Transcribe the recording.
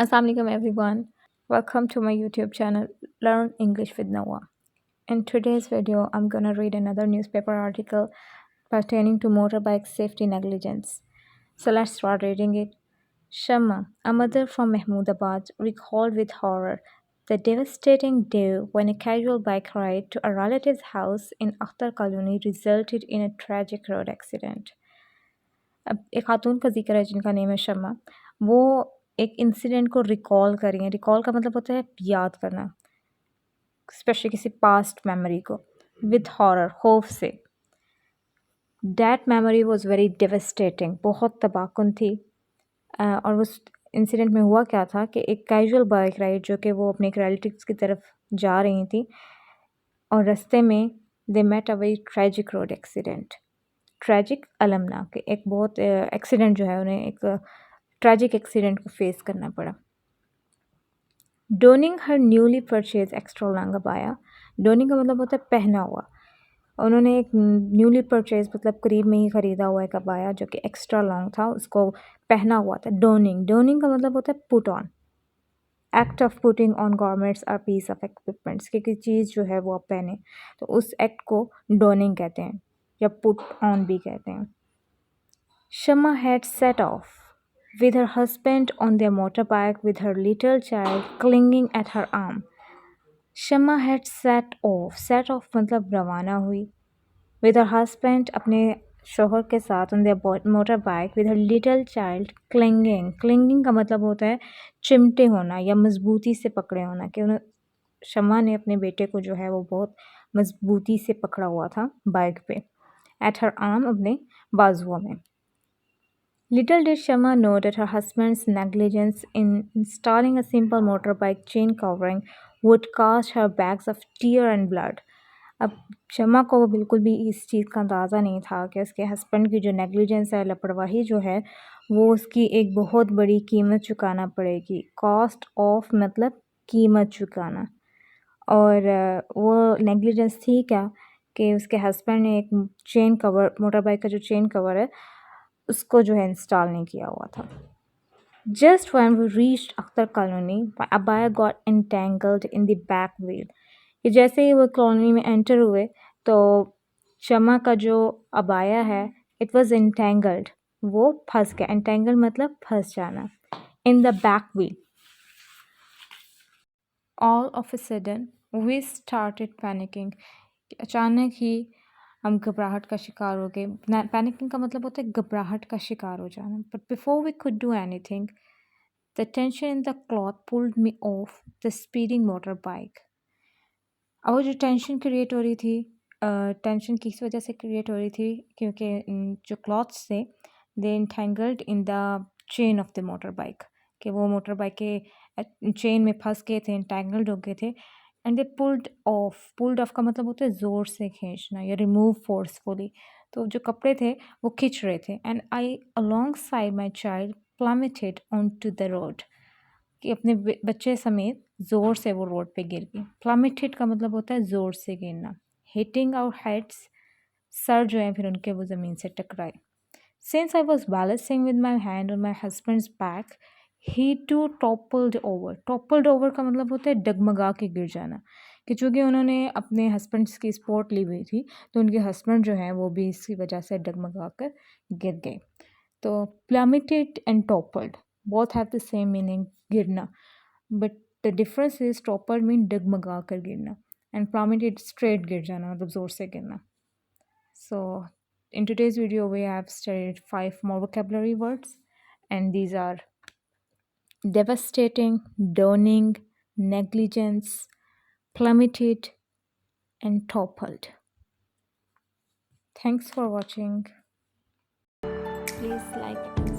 Assalamualaikum everyone. Welcome to my YouTube channel Learn English with Noah. In today's video, I'm gonna read another newspaper article pertaining to motorbike safety negligence. So let's start reading it. Shama, a mother from Mahmoodabad, recalled with horror the devastating day when a casual bike ride to a relative's house in Akhtar Colony resulted in a tragic road accident. अब एक खातून का ज़िक्र है जिनका name है शम्मा, वो एक incident को रिकॉल कर रही हैं। रिकॉल का मतलब होता है याद करना, स्पेशली किसी पास्ट मेमोरी को, विद हॉरर, खौफ से। That memory was very devastating, बहुत तबाहकुन थी। और उस इंसिडेंट में हुआ क्या था कि एक कैजुअल बाइक राइड जो कि वो अपने एक रिलेटिव्स की तरफ जा रही थी और रास्ते में they met a very tragic road accident. Tragic अलमनाक, एक बहुत एक्सीडेंट जो है उन्हें एक ट्रेजिक एक्सीडेंट को फेस करना पड़ा। Donning her newly purchase extra long abaya, donning का मतलब होता है पहना हुआ। उन्होंने एक न्यूली परचेज मतलब करीब में ही ख़रीदा हुआ एक अबाया जो कि एक्स्ट्रा लॉन्ग था, उसको पहना हुआ था। डोनिंग, डोनिंग का मतलब होता है put on, act of putting on garments और पीस ऑफ इक्विपमेंट्स, कि कोई चीज़ जो है वो आप पहने तो उस एक्ट को डोनिंग कहते हैं या पुट ऑन भी कहते हैं। Shama had set off with her husband on their motorbike with her little child clinging at her arm. Shama had set off. Set off मतलब रवाना हुई। With her husband अपने शोहर के साथ on their motorbike with her little child clinging. Clinging का मतलब होता है चिमटे होना या मजबूती से पकड़े होना, कि उन्हें शमा ने अपने बेटे को जो है वो बहुत मजबूती से पकड़ा हुआ था बाइक पे। At her arm अपने बाजुओं में। Little did Shama know that her husband's negligence in installing a simple motorbike chain covering would cost her bags of tear and blood. अब शमा को वो बिल्कुल भी इस चीज़ का अंदाज़ा नहीं था कि उसके हस्बैंड की जो नेग्लिजेंस है, लापरवाही जो है, वो उसकी एक बहुत बड़ी कीमत चुकाना पड़ेगी। कॉस्ट ऑफ मतलब कीमत चुकाना। और वो नेग्लिजेंस थी क्या कि उसके हस्बैंड ने एक चेन कवर, मोटरबाइक का जो चेन कवर है उसको जो है इंस्टॉल नहीं किया हुआ था। Just when we reached Akhtar colony, अबाया got entangled in the back wheel, कि जैसे ही वो कॉलोनी में एंटर हुए तो शमा का जो अबाया है इट वाज एंटेंगल्ड, वो फंस गया। एंटेंगल मतलब फंस जाना। In the back wheel. All of a sudden we started panicking, अचानक ही हम घबराहट का शिकार हो गए। पैनिकिंग का मतलब होता है घबराहट का शिकार हो जाना। But before we could do anything the tension in the cloth pulled me off the speeding motorbike. और जो टेंशन क्रिएट हो रही थी, टेंशन किस वजह से क्रिएट हो रही थी, क्योंकि जो क्लॉथ्स थे they entangled in the chain of the motor bike, कि वो मोटर बाइक के चेन में फंस गए थे, इंटेंगल्ड हो गए थे। एंड दे पुल्ड ऑफ का मतलब होता है ज़ोर से खींचना या रिमूव फोर्सफुली। तो जो कपड़े थे वो खींच रहे थे। And I alongside my child plummeted on to the road, कि अपने बच्चे समेत ज़ोर से वो रोड पे गिर गई। प्लमेटेड का मतलब होता है ज़ोर से गिरना। हिटिंग आवर हेड्स, सर जो है फिर उनके वो ज़मीन से टकराए। Since I was balancing with my hand on my husband's back, he too toppled over. Toppled over का मतलब होता है डगमगा के गिर जाना, कि चूँकि उन्होंने अपने हस्बैंड्स की सपोर्ट ली हुई थी तो उनके हस्बैंड जो हैं वो भी इसकी वजह से डगमगा कर गिर गए। तो plummeted and toppled both have the same meaning, गिरना, but the difference is toppled mean डगमगा कर गिरना एंड प्लमेटेड स्ट्रेट गिर जाना, मतलब ज़ोर से गिरना। So in today's video we have studied 5 more vocabulary words, and these are devastating, downing, negligence, plummeted, and toppled. Thanks for watching. Please like